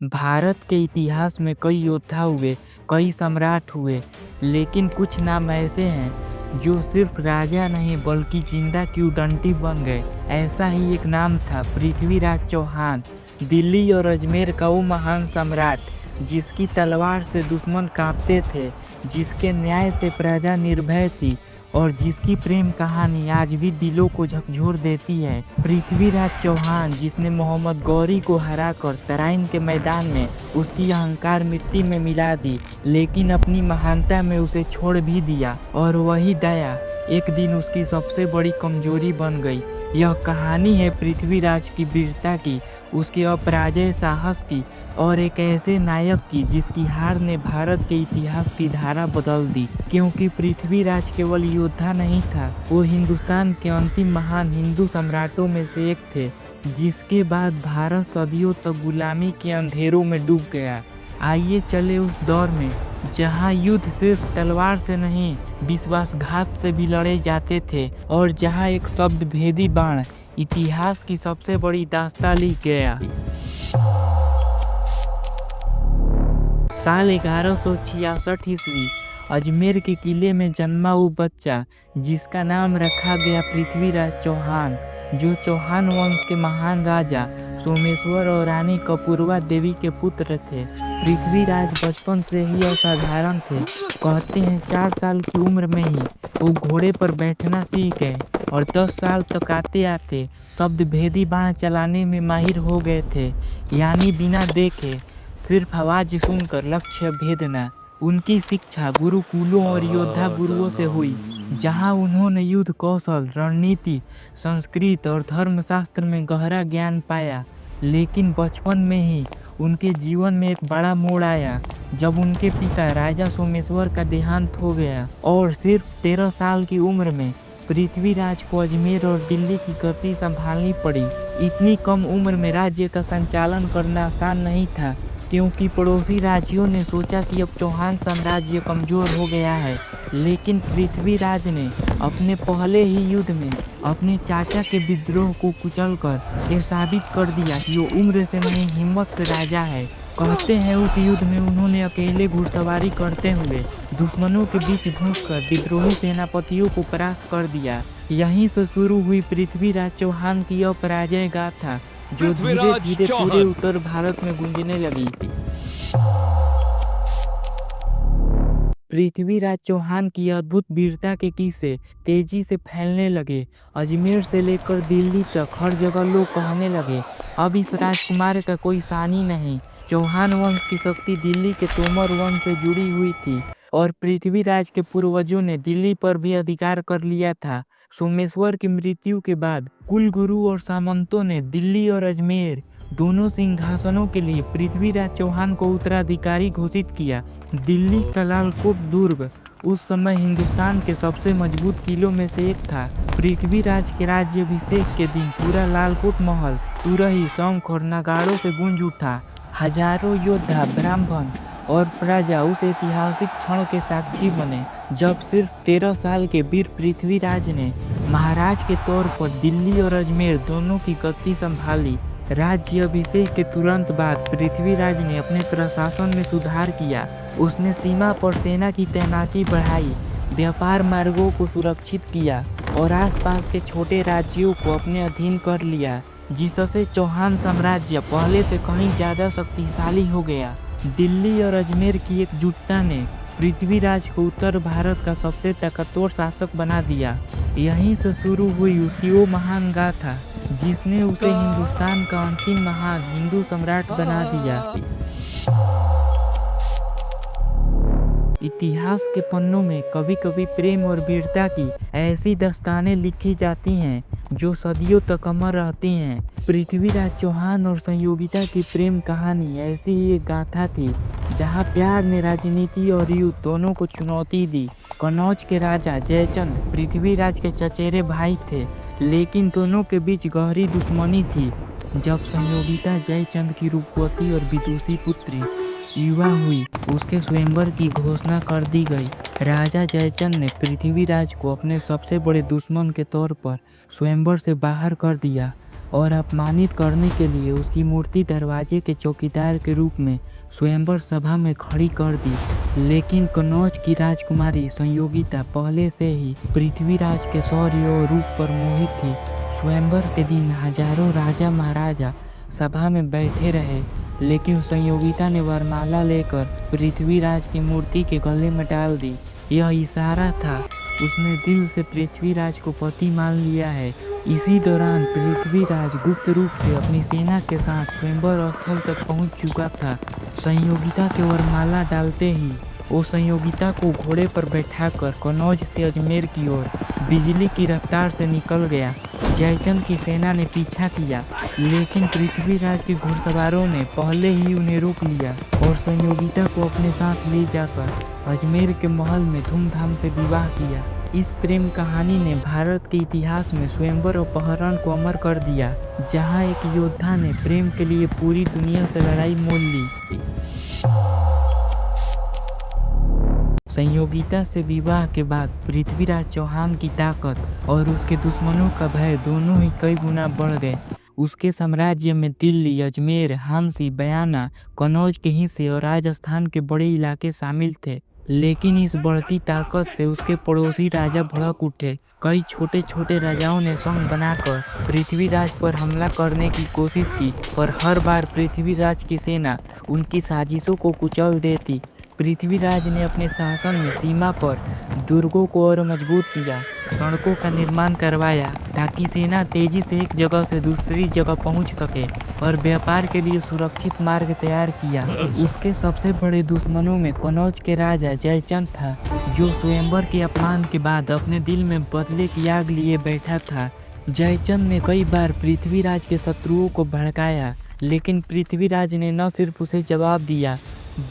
भारत के इतिहास में कई योद्धा हुए, कई सम्राट हुए, लेकिन कुछ नाम ऐसे हैं जो सिर्फ राजा नहीं बल्कि जिंदा किंवदंती बन गए। ऐसा ही एक नाम था पृथ्वीराज चौहान। दिल्ली और अजमेर का वो महान सम्राट जिसकी तलवार से दुश्मन कांपते थे, जिसके न्याय से प्रजा निर्भय थी और जिसकी प्रेम कहानी आज भी दिलों को झकझोर देती है। पृथ्वीराज चौहान जिसने मोहम्मद गौरी को हराकर तराइन के मैदान में उसकी अहंकार मिट्टी में मिला दी, लेकिन अपनी महानता में उसे छोड़ भी दिया। और वही दया एक दिन उसकी सबसे बड़ी कमजोरी बन गई। यह कहानी है पृथ्वीराज की वीरता की, उसके अपराजेय साहस की और एक ऐसे नायक की जिसकी हार ने भारत के इतिहास की धारा बदल दी। क्योंकि पृथ्वीराज केवल योद्धा नहीं था, वो हिंदुस्तान के अंतिम महान हिंदू सम्राटों में से एक थे, जिसके बाद भारत सदियों तक गुलामी के अंधेरों में डूब गया। आइए चले उस दौर में जहां युद्ध सिर्फ तलवार से नहीं, विश्वासघात से भी लड़े जाते थे और जहां एक शब्द भेदी बाण इतिहास की सबसे बड़ी दास्तां लिख गया। साल 1166 ईस्वी अजमेर के किले में जन्मा वो बच्चा जिसका नाम रखा गया पृथ्वीराज चौहान, जो चौहान वंश के महान राजा सोमेश्वर और रानी कपूरवा देवी के पुत्र थे। पृथ्वीराज बचपन से ही असाधारण थे। कहते हैं 4 साल की उम्र में ही वो घोड़े पर बैठना सीख गए और 10 साल तक आते आते शब्द भेदी बाण चलाने में माहिर हो गए थे, यानी बिना देखे सिर्फ आवाज सुनकर लक्ष्य भेदना। उनकी शिक्षा गुरुकुलों और योद्धा गुरुओं से हुई, जहां उन्होंने युद्ध कौशल, रणनीति, संस्कृत और धर्मशास्त्र में गहरा ज्ञान पाया। लेकिन बचपन में ही उनके जीवन में एक बड़ा मोड़ आया जब उनके पिता राजा सोमेश्वर का देहांत हो गया और सिर्फ 13 साल की उम्र में पृथ्वीराज को अजमेर और दिल्ली की गद्दी संभालनी पड़ी। इतनी कम उम्र में राज्य का संचालन करना आसान नहीं था, क्योंकि पड़ोसी राज्यों ने सोचा कि अब चौहान साम्राज्य कमजोर हो गया है। लेकिन पृथ्वीराज ने अपने पहले ही युद्ध में अपने चाचा के विद्रोह को कुचलकर ये साबित कर दिया कि वो उम्र से नहीं हिम्मत से राजा है। कहते हैं उस युद्ध में उन्होंने अकेले घुड़सवारी करते हुए दुश्मनों के बीच घुसकर विद्रोही सेनापतियों को परास्त कर दिया। यहीं से शुरू हुई पृथ्वीराज चौहान की अपराजय गाथा, जो धीरे धीरे पूरे उत्तर भारत में गूंजने लगी। पृथ्वीराज चौहान की अद्भुत वीरता के किस्से तेजी से फैलने लगे। अजमेर से लेकर दिल्ली तक हर जगह लोग कहने लगे, अब इस राजकुमार का कोई सानी नहीं। चौहान वंश की शक्ति दिल्ली के तोमर वंश से जुड़ी हुई थी और पृथ्वीराज के पूर्वजों ने दिल्ली पर भी अधिकार कर लिया था। सोमेश्वर की मृत्यु के बाद कुलगुरु और सामंतों ने दिल्ली और अजमेर दोनों सिंहासनों के लिए पृथ्वीराज चौहान को उत्तराधिकारी घोषित किया। दिल्ली का लालकोट दुर्ग उस समय हिंदुस्तान के सबसे मजबूत किलों में से एक था। पृथ्वीराज के राज्याभिषेक के दिन पूरा लालकोट महल तुरही, शंख और नगाड़ों से गूंज उठा। हजारों योद्धा, ब्राह्मण और प्रजा उस ऐतिहासिक क्षण के साक्षी बने जब सिर्फ 13 साल के वीर पृथ्वीराज ने महाराज के तौर पर दिल्ली और अजमेर दोनों की गद्दी संभाली। राज्याभिषेक के तुरंत बाद पृथ्वीराज ने अपने प्रशासन में सुधार किया। उसने सीमा पर सेना की तैनाती बढ़ाई, व्यापार मार्गों को सुरक्षित किया और आसपास के छोटे राज्यों को अपने अधीन कर लिया, जिससे चौहान साम्राज्य पहले से कहीं ज्यादा शक्तिशाली हो गया। दिल्ली और अजमेर की एकजुटता ने पृथ्वीराज को उत्तर भारत का सबसे ताकतवर शासक बना दिया। यहीं से शुरू हुई उसकी वो महान गाथा जिसने उसे हिंदुस्तान का अंतिम महान हिंदू सम्राट बना दिया। इतिहास के पन्नों में कभी कभी प्रेम और वीरता की ऐसी दास्तानें लिखी जाती हैं जो सदियों तक अमर रहती हैं। पृथ्वीराज चौहान और संयोगिता की प्रेम कहानी ऐसी ही एक गाथा थी जहां प्यार ने राजनीति और युद्ध दोनों को चुनौती दी। कन्नौज के राजा जयचंद पृथ्वीराज के चचेरे भाई थे, लेकिन दोनों के बीच गहरी दुश्मनी थी। जब संयोगिता जयचंद की रूपवती और विदुषी पुत्री युवा हुई, उसके स्वयंवर की घोषणा कर दी गई। राजा जयचंद ने पृथ्वीराज को अपने सबसे बड़े दुश्मन के तौर पर स्वयंवर से बाहर कर दिया। और अपमानित करने के लिए उसकी मूर्ति दरवाजे के चौकीदार के रूप में स्वयंवर सभा में खड़ी कर दी। लेकिन कन्नौज की राजकुमारी संयोगिता पहले से ही पृथ्वीराज के शौर्य और रूप पर मोहित थी। स्वयंवर के दिन हजारों राजा महाराजा सभा में बैठे रहे, लेकिन संयोगिता ने वरमाला लेकर पृथ्वीराज की मूर्ति के गले में डाल दी। यह इशारा था, उसने दिल से पृथ्वीराज को पति मान लिया है। इसी दौरान पृथ्वीराज गुप्त रूप से अपनी सेना के साथ स्वयंवर स्थल तक पहुंच चुका था। संयोगिता के वरमाला डालते ही वो संयोगिता को घोड़े पर बैठाकर कन्नौज से अजमेर की ओर बिजली की रफ्तार से निकल गया। जयचंद की सेना ने पीछा किया, लेकिन पृथ्वीराज के घुड़सवारों ने पहले ही उन्हें रोक लिया और संयोगिता को अपने साथ ले जाकर अजमेर के महल में धूमधाम से विवाह किया। इस प्रेम कहानी ने भारत के इतिहास में स्वयंवर अपहरण को अमर कर दिया, जहां एक योद्धा ने प्रेम के लिए पूरी दुनिया से लड़ाई मोल ली। संयोगिता से विवाह के बाद पृथ्वीराज चौहान की ताकत और उसके दुश्मनों का भय दोनों ही कई गुना बढ़ गए। उसके साम्राज्य में दिल्ली, अजमेर, हांसी, बयाना, कन्नौज के हिस्से और राजस्थान के बड़े इलाके शामिल थे। लेकिन इस बढ़ती ताकत से उसके पड़ोसी राजा भड़क उठे। कई छोटे छोटे राजाओं ने संग बनाकर पृथ्वीराज पर हमला करने की कोशिश की, पर हर बार पृथ्वीराज की सेना उनकी साजिशों को कुचल देती। पृथ्वीराज ने अपने शासन में सीमा पर दुर्गों को और मजबूत किया, सड़कों का निर्माण करवाया ताकि सेना तेजी से एक जगह से दूसरी जगह पहुंच सके, और व्यापार के लिए सुरक्षित मार्ग तैयार किया। उसके सबसे बड़े दुश्मनों में कन्नौज के राजा जयचंद था, जो स्वयंवर के अपमान के बाद अपने दिल में बदले की आग लिए बैठा था। जयचंद ने कई बार पृथ्वीराज के शत्रुओं को भड़काया, लेकिन पृथ्वीराज ने न सिर्फ उसे जवाब दिया,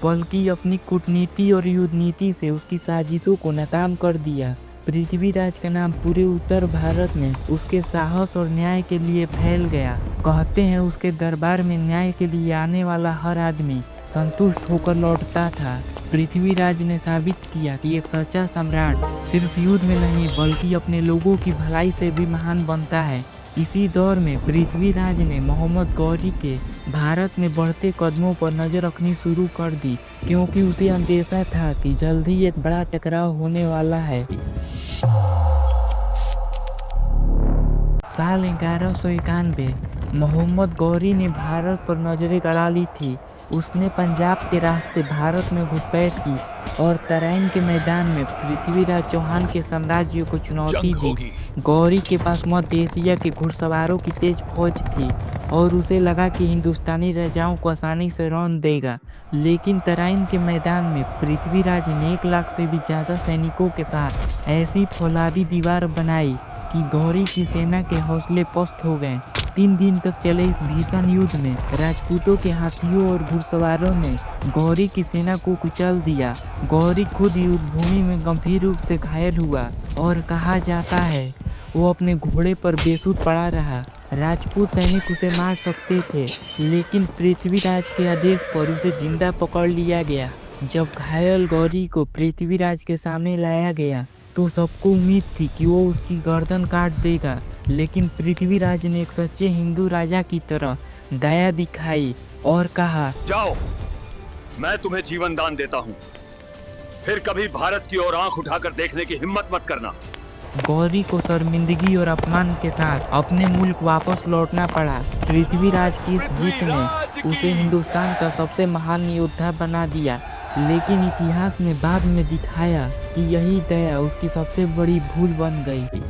बल्कि अपनी कूटनीति और युद्ध नीति से उसकी साजिशों को नाकाम कर दिया। पृथ्वीराज का नाम पूरे उत्तर भारत में उसके साहस और न्याय के लिए फैल गया। कहते हैं उसके दरबार में न्याय के लिए आने वाला हर आदमी संतुष्ट होकर लौटता था। पृथ्वीराज ने साबित किया कि एक सच्चा सम्राट सिर्फ युद्ध में नहीं बल्कि अपने लोगों की भलाई से भी महान बनता है। इसी दौर में पृथ्वीराज ने मोहम्मद गौरी के भारत में बढ़ते कदमों पर नजर रखनी शुरू कर दी, क्योंकि उसे अंदेशा था कि जल्द ही एक बड़ा टकराव होने वाला है। साल 1191 मोहम्मद गौरी ने भारत पर नजरें गड़ा ली थी। उसने पंजाब के रास्ते भारत में घुसपैठ की और तराइन के मैदान में पृथ्वीराज चौहान के साम्राज्य को चुनौती दी। गौरी के पास मध्य एशिया के घुड़सवारों की तेज फौज थी और उसे लगा कि हिंदुस्तानी राजाओं को आसानी से रौंद देगा। लेकिन तराइन के मैदान में पृथ्वीराज ने 1 लाख से भी ज़्यादा सैनिकों के साथ ऐसी फौलादी दीवार बनाई कि गौरी की सेना के हौसले पस्त हो गए। 3 दिन तक चले इस भीषण युद्ध में राजपूतों के हाथियों और घुड़सवारों ने गौरी की सेना को कुचल दिया। गौरी खुद युद्ध भूमि में गंभीर रूप से घायल हुआ और कहा जाता है वो अपने घोड़े पर बेसुध पड़ा रहा। राजपूत सैनिक उसे मार सकते थे, लेकिन पृथ्वीराज के आदेश पर उसे जिंदा पकड़ लिया गया। जब घायल गौरी को पृथ्वीराज के सामने लाया गया तो सबको उम्मीद थी कि वो उसकी गर्दन काट देगा, लेकिन पृथ्वीराज ने एक सच्चे हिंदू राजा की तरह दया दिखाई और कहा, जाओ, मैं तुम्हें जीवन दान देता हूँ, फिर कभी भारत की ओर आंख उठाकर देखने की हिम्मत मत करना। गौरी को शर्मिंदगी और अपमान के साथ अपने मुल्क वापस लौटना पड़ा। पृथ्वीराज की इस जीत ने उसे हिंदुस्तान का सबसे महान योद्धा बना दिया, लेकिन इतिहास ने बाद में दिखाया कि यही दया उसकी सबसे बड़ी भूल बन गई।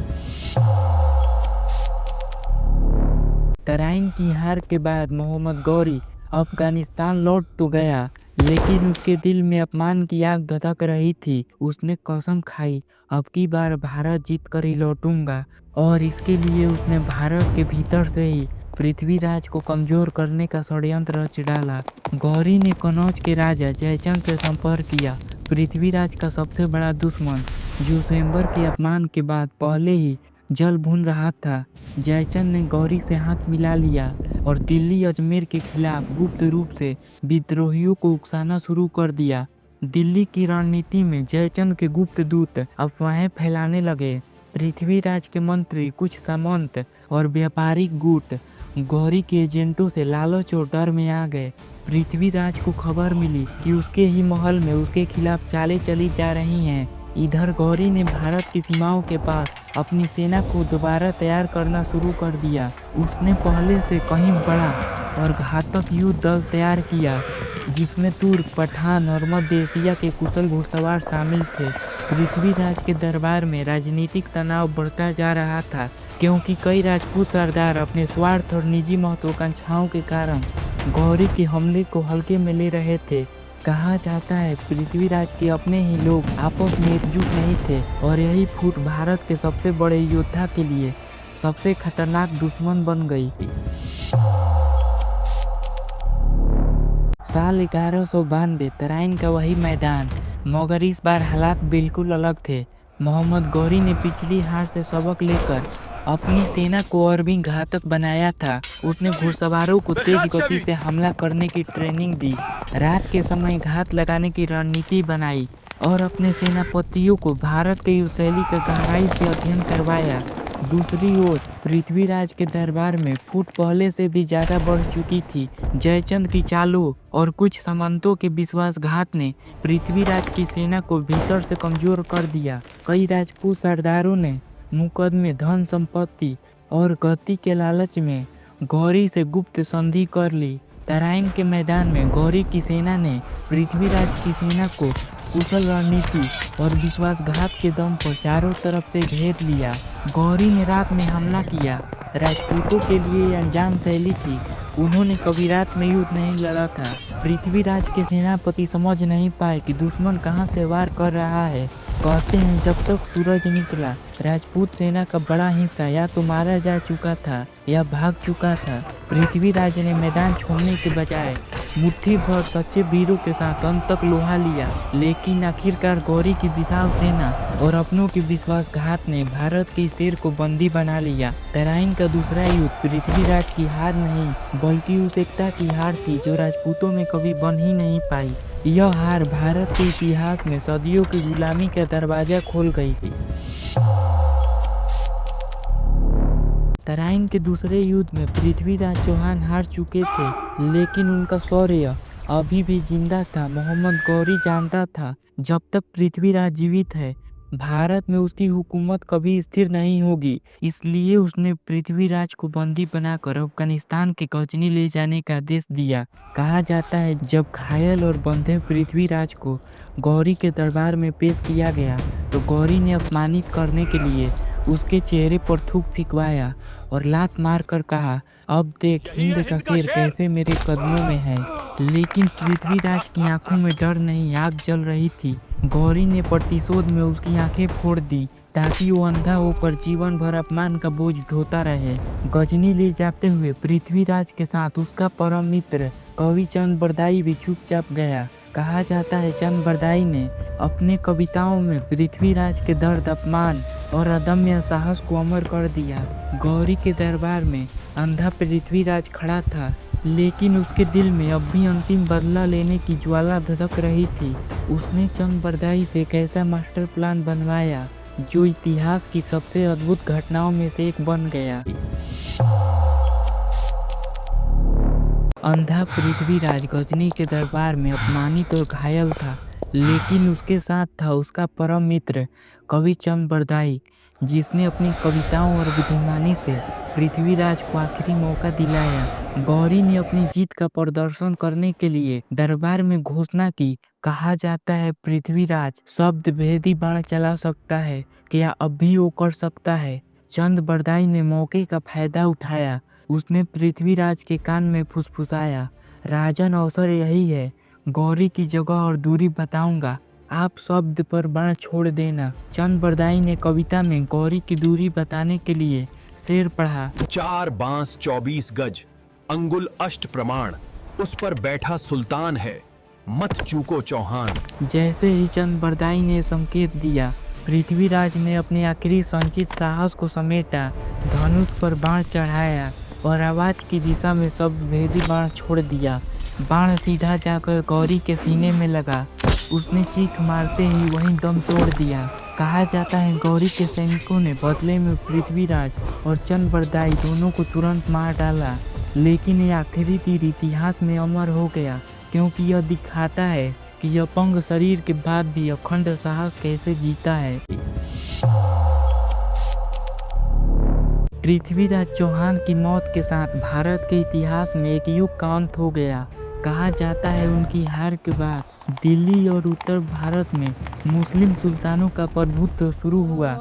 तराइन की हार के बाद मोहम्मद गौरी अफगानिस्तान लौट तो गया, लेकिन उसके दिल में अपमान की आग धधक रही थी। उसने कसम खाई, अब की बार भारत जीत कर ही लौटूंगा, और इसके लिए उसने भारत के भीतर से ही पृथ्वीराज को कमजोर करने का षड्यंत्र रच डाला। गौरी ने कन्नौज के राजा जयचंद से संपर्क किया, पृथ्वीराज का सबसे बड़ा दुश्मन, जो स्वयंवर के अपमान के बाद पहले ही जल भून रहा था। जयचंद ने गौरी से हाथ मिला लिया और दिल्ली अजमेर के खिलाफ गुप्त रूप से विद्रोहियों को उकसाना शुरू कर दिया। दिल्ली की रणनीति में जयचंद के गुप्त दूत अफवाहें फैलाने लगे। पृथ्वीराज के मंत्री, कुछ सामंत और व्यापारिक गुट गौरी के एजेंटों से लालच और डर में आ गए। पृथ्वीराज को खबर मिली कि उसके ही महल में उसके खिलाफ चालें चली जा रही हैं। इधर गौरी ने भारत की सीमाओं के पास अपनी सेना को दोबारा तैयार करना शुरू कर दिया। उसने पहले से कहीं बड़ा और घातक युद्ध दल तैयार किया, जिसमें तुर्क, पठान और मध्य एशिया के कुशल घुड़सवार शामिल थे। पृथ्वीराज के दरबार में राजनीतिक तनाव बढ़ता जा रहा था, क्योंकि कई राजपूत सरदार अपने स्वार्थ और निजी महत्वाकांक्षाओं के कारण गौरी के हमले को हल्के में ले रहे थे। कहा जाता है पृथ्वीराज के अपने ही लोग आपस में एकजुट नहीं थे और यही फूट भारत के सबसे बड़े योद्धा के लिए सबसे खतरनाक दुश्मन बन गई। साल 1192 तराइन का वही मैदान, मगर इस बार हालात बिल्कुल अलग थे। मोहम्मद गौरी ने पिछली हार से सबक लेकर अपनी सेना को और भी घातक बनाया था। उसने घुड़सवारों को तेज गति से हमला करने की ट्रेनिंग दी, रात के समय घात लगाने की रणनीति बनाई और अपने सेनापतियों को भारत के युद्ध शैली का गहराई से अध्ययन करवाया। दूसरी ओर पृथ्वीराज के दरबार में फूट पहले से भी ज्यादा बढ़ चुकी थी। जयचंद की चालों और कुछ सामंतों के विश्वासघात ने पृथ्वीराज की सेना को भीतर से कमजोर कर दिया। कई राजपूत सरदारों ने मुकदमे, धन संपत्ति और गति के लालच में गौरी से गुप्त संधि कर ली। तराइन के मैदान में गौरी की सेना ने पृथ्वीराज की सेना को कुशल रणनीति और विश्वासघात के दम पर चारों तरफ से घेर लिया। गौरी ने रात में हमला किया। राजपूतों के लिए यह अनजान शैली थी। उन्होंने कभी रात में युद्ध नहीं लड़ा था। पृथ्वीराज के सेनापति समझ नहीं पाए कि दुश्मन कहां से वार कर रहा है। कहते हैं जब तक सूरज निकला, राजपूत सेना का बड़ा हिस्सा या तो मारा जा चुका था या भाग चुका था। पृथ्वीराज ने मैदान छोड़ने के बजाय मुट्ठी भर सच्चे वीरों के साथ अंत तक लोहा लिया, लेकिन आखिरकार गौरी की विशाल सेना और अपनों के विश्वासघात ने भारत के शेर को बंदी बना लिया। तराइन का दूसरा युद्ध पृथ्वीराज की हार नहीं, बल्कि उस एकता की हार थी जो राजपूतों में कभी बन ही नहीं पाई। यह हार भारत के इतिहास में सदियों की गुलामी का दरवाजा खोल गई थी। तराइन के दूसरे युद्ध में पृथ्वीराज चौहान हार चुके थे, लेकिन उनका शौर्य अभी भी जिंदा था। मोहम्मद गौरी जानता था जब तक पृथ्वीराज जीवित है, भारत में उसकी हुकूमत कभी स्थिर नहीं होगी। इसलिए उसने पृथ्वीराज को बंदी बनाकर अफगानिस्तान के गजनी ले जाने का आदेश दिया। कहा जाता है जब घायल और बंधे पृथ्वीराज को गौरी के दरबार में पेश किया गया तो गौरी ने अपमानित करने के लिए उसके चेहरे पर थूक फिकवाया और लात मार कर कहा, अब देख हिंद का शेर कैसे मेरे कदमों में है। लेकिन पृथ्वीराज की आंखों में डर नहीं, आग जल रही थी। गौरी ने प्रतिशोध में उसकी आंखें फोड़ दी ताकि वो अंधा होकर जीवन भर अपमान का बोझ ढोता रहे। गजनी ले जाते हुए पृथ्वीराज के साथ उसका परम मित्र कवि चंद बरदाई भी चुपचाप गया। कहा जाता है चंद बरदाई ने अपने कविताओं में पृथ्वीराज के दर्द, अपमान और अदम्य साहस को अमर कर दिया। गौरी के दरबार में अंधा पृथ्वीराज खड़ा था, लेकिन उसके दिल में अब भी अंतिम बदला लेने की ज्वाला धधक रही थी। उसने चंद बरदाई से एक ऐसा मास्टर प्लान बनवाया जो इतिहास की सबसे अद्भुत घटनाओं में से एक बन गया। अंधा पृथ्वीराज गजनी के दरबार में अपमानित और घायल था, लेकिन उसके साथ था उसका परम मित्र कवि चंद बरदाई, जिसने अपनी कविताओं और बुद्धिमानी से पृथ्वीराज को आखिरी मौका दिलाया। गौरी ने अपनी जीत का प्रदर्शन करने के लिए दरबार में घोषणा की। कहा जाता है पृथ्वीराज शब्द भेदी बाण चला सकता है, क्या अब भी वो कर सकता है। चंद बरदाई ने मौके का फायदा उठाया। उसने पृथ्वीराज के कान में फुसफुसाया, राजन अवसर यही है, गौरी की जगह और दूरी बताऊंगा, आप शब्द पर बाण छोड़ देना। चंद बरदाई ने कविता में गौरी की दूरी बताने के लिए शेर पढ़ा, 4 बांस 24 गज, अंगुल अष्ट प्रमाण, उस पर बैठा सुल्तान है, मत चूको चौहान। जैसे ही चंद बरदाई ने संकेत दिया, पृथ्वीराज ने अपने आखिरी संचित साहस को समेटा, धनुष पर बाण चढ़ाया और आवाज की दिशा में शब्द भेदी बाण छोड़ दिया। बाण सीधा जाकर गौरी के सीने में लगा। उसने चीख मारते ही वहीं दम तोड़ दिया। कहा जाता है गौरी के सैनिकों ने बदले में पृथ्वीराज और चंद्रबरदाई दोनों को तुरंत मार डाला, लेकिन ये आखिरी तीर इतिहास में अमर हो गया क्योंकि यह दिखाता है कि यह अपंग शरीर के बाद भी अखंड साहस कैसे जीता है। पृथ्वीराज चौहान की मौत के साथ भारत के इतिहास में एक युग का अंत हो गया। कहा जाता है उनकी हार के बाद दिल्ली और उत्तर भारत में मुस्लिम सुल्तानों का प्रभुत्व शुरू हुआ,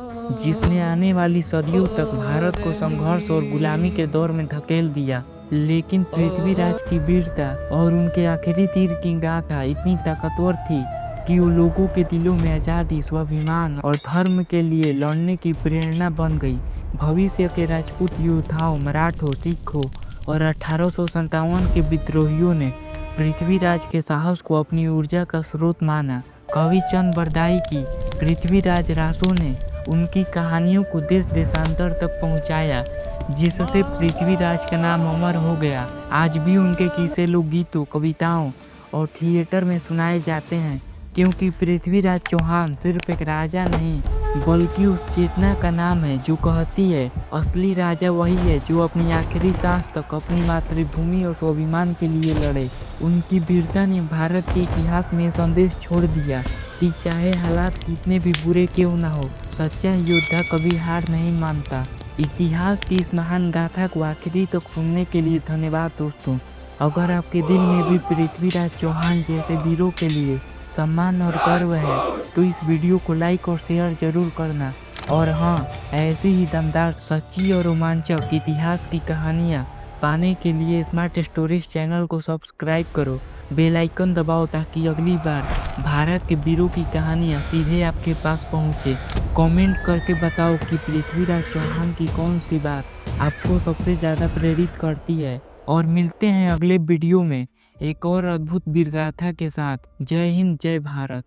जिसने आने वाली सदियों तक भारत को संघर्ष और गुलामी के दौर में धकेल दिया। लेकिन पृथ्वीराज की वीरता और उनके आखिरी तीर की गाथा इतनी ताकतवर थी कि वो लोगों के दिलों में आज़ादी, स्वाभिमान और धर्म के लिए लड़ने की प्रेरणा बन गई। भविष्य के राजपूत योद्धाओं, मराठों, सिखों और 1857 के विद्रोहियों ने पृथ्वीराज के साहस को अपनी ऊर्जा का स्रोत माना। कवि चंद्रबरदाई की पृथ्वीराज रासो ने उनकी कहानियों को देश देशांतर तक पहुंचाया, जिससे पृथ्वीराज का नाम अमर हो गया। आज भी उनके किस्से लोकगीतों, कविताओं और थिएटर में सुनाए जाते हैं, क्योंकि पृथ्वीराज चौहान सिर्फ एक राजा नहीं बल्कि उस चेतना का नाम है जो कहती है असली राजा वही है जो अपनी आखिरी सांस तक अपनी मातृभूमि और स्वाभिमान के लिए लड़े। उनकी वीरता ने भारत के इतिहास में संदेश छोड़ दिया कि चाहे हालात कितने भी बुरे क्यों न हो, सच्चा योद्धा कभी हार नहीं मानता। इतिहास की इस महान गाथा को आखिरी तक सुनने के लिए धन्यवाद दोस्तों। अगर आपके दिल में भी पृथ्वीराज चौहान जैसे वीरों के लिए सम्मान और गर्व है तो इस वीडियो को लाइक और शेयर जरूर करना। और हाँ, ऐसी ही दमदार, सच्ची और रोमांचक इतिहास की कहानियाँ पाने के लिए स्मार्ट स्टोरीज चैनल को सब्सक्राइब करो, बेल आइकन दबाओ ताकि अगली बार भारत के वीरों की कहानियाँ सीधे आपके पास पहुँचे। कमेंट करके बताओ कि पृथ्वीराज चौहान की कौन सी बात आपको सबसे ज़्यादा प्रेरित करती है। और मिलते हैं अगले वीडियो में एक और अद्भुत वीरगाथा के साथ। जय हिंद, जय भारत।